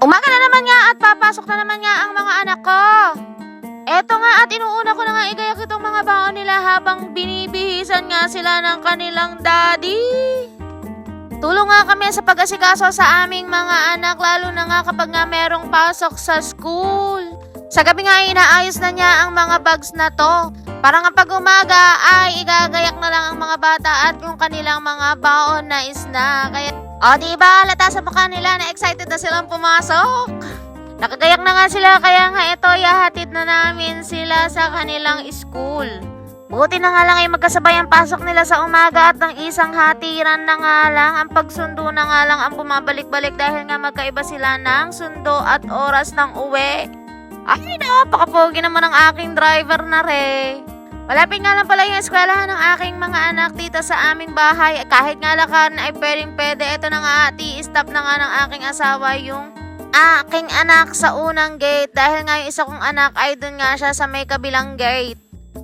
Umaga na naman nga at papasok na naman nga ang mga anak ko. Eto nga at inuuna ko na nga igayak itong mga baon nila habang binibihisan nga sila ng kanilang daddy. Tulong nga kami sa pag-asikaso sa aming mga anak lalo na nga kapag nga merong pasok sa school. Sa gabi nga inaayos na niya ang mga bags na to. Para nga pag umaga ay igagayak na lang ang mga bata at yung kanilang mga baon na isna. Kaya, diba halata sa mukha nila na excited na silang pumasok. Nakagayak na nga sila kaya nga ito ihahatid na namin sila sa kanilang school. Buti na nga lang ay magkasabay ang pasok nila sa umaga at ng isang hatiran na nga lang ang pagsundo na nga lang ang bumabalik-balik dahil nga magkaiba sila ng sundo at oras ng uwi. Ay napakapogi naman ang aking driver na re. Malapit nga lang pala yung eskwelahan ng aking mga anak dito sa aming bahay. Kahit nga lakaran ay pwede. Ito na nga stop na nga ng aking asawa yung aking anak sa unang gate. Dahil nga yung isa kong anak ay dun nga siya sa may kabilang gate.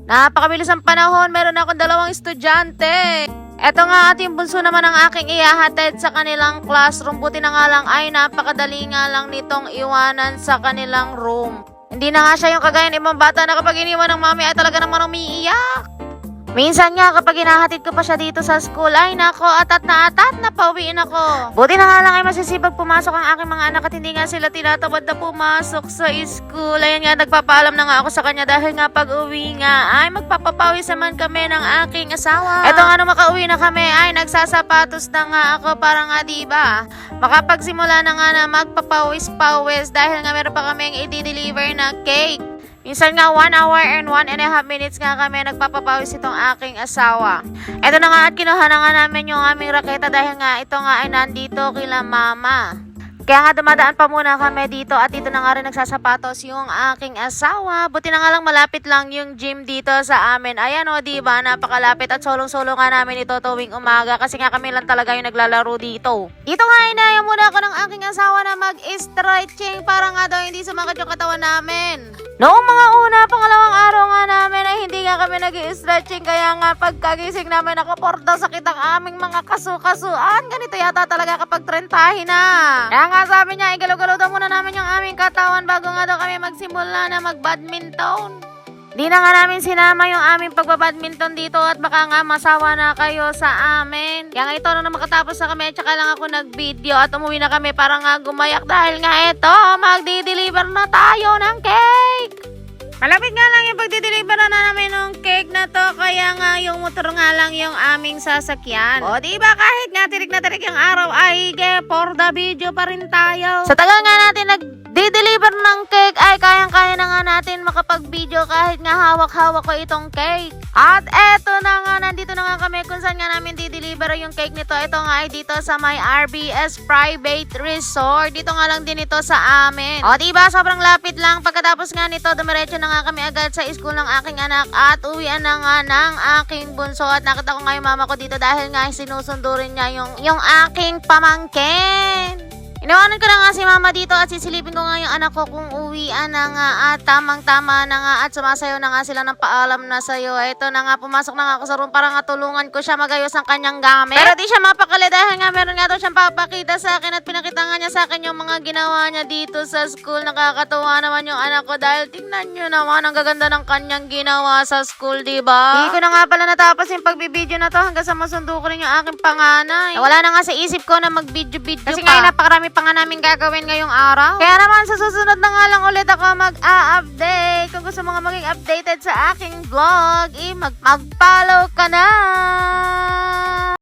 Napakabilis ang panahon, meron akong 2 estudyante. Eto nga ating bunso naman ang aking ihahatid sa kanilang classroom. Buti na nga lang ay napakadali nga lang nitong iwanan sa kanilang room. Hindi na nga siya yung kagaya ng ibang bata na kapag iniwan ng mami ay talaga naman umiiyak. Minsan nga kapag hinahatid ko pa siya dito sa school, ay nako, atat na pauwiin ako. Buti na nga lang ay masisibag pumasok ang aking mga anak at hindi nga sila tinatamad na pumasok sa school. Ayan nga, nagpapaalam na nga ako sa kanya dahil nga pag uwi nga ay magpapapawis naman kami ng aking asawa. Eto nga nung makauwi na kami ay nagsasapatos na nga ako para nga diba makapagsimula na nga na magpapawis-pawis dahil nga meron pa kaming i-deliver na cake. Minsan nga 1 hour and 1.5 minutes nga kami nagpapapawis itong aking asawa. Ito na nga at kinuha na nga namin yung aming raketa dahil nga ito nga ay nandito kila mama. Kaya nga dumadaan pa muna kami dito at dito na nga rin nagsasapatos yung aking asawa. Buti na nga lang malapit lang yung gym dito sa amin. Ayan diba, napakalapit at solong-solo nga namin ito tuwing umaga kasi nga kami lang talaga yung naglalaro dito. Dito nga inaya muna ako ng aking asawa na mag-stretching para nga daw hindi sumakit yung katawan namin. Noong mga pangalawang araw nga namin ay hindi nga kami nag-i-stretching kaya nga pagkagising namin nakaporda sakit ang aming mga kasu-kasuan. Ganito yata talaga kapag 30 na. Kaya nga sabi niya, igalaw-galaw daw muna namin yung aming katawan bago nga daw kami magsimula na mag-badminton. Di na nga namin sinama yung aming pagbabadminton dito at baka nga masawa na kayo sa amin. Kaya nga ito na makatapos na kami at saka lang ako nag-video at umuwi na kami para nga gumayak dahil nga ito, magdi-deliver na tayo ng cake. Malapit nga lang yung pagdi-deliver na namin ng cake na to kaya nga yung motor nga lang yung aming sasakyan. Diba kahit nga tirik na tirik yung araw ay for the video pa rin tayo. Sa tagal nga natin nag-deliver ng cake ay kayang-kaya na nga natin makapag-video kahit nga hawak-hawak ko itong cake. At eto na nga, nandito na nga kami kung saan nga namin di-deliver yung cake nito. Ito nga ay dito sa may RBS Private Resort. Dito nga lang din ito sa amin. Diba sobrang lapit lang. Pagkatapos nga nito, dumiretso na nga kami agad sa school ng aking anak at uwian na nga ng aking bunso. At nakita ko nga yung mama ko dito dahil nga sinusundo rin niya yung aking pamangkin. Inawanan ko na nga si mama dito at sisilipin ko nga yung anak ko kung uwian na nga at tamang-tama na nga at sumasayaw na nga sila ng paalam na sayo. Ito na nga, pumasok na nga ako sa room para nga tulungan ko siya magayos ang kanyang gamit. Pero di siya mapakali dahil nga meron nga daw siyang papakita sa akin at pinakita nga niya sa akin yung mga ginawa niya dito sa school. Nakakatuwa naman yung anak ko dahil tingnan nyo naman ang gaganda ng kanyang ginawa sa school, diba? Di ko na nga pala natapos yung pagbibideo na to hanggang sa masundo ko rin yung aking panganay. Wala na nga sa isip ko na mag-video-video kasi nga napakarami pa nga namin gagawin ngayong araw. Kaya naman sa susunod na nga lang ulit ako mag-a-update. Kung gusto mo nga maging updated sa aking vlog, mag-follow ka na.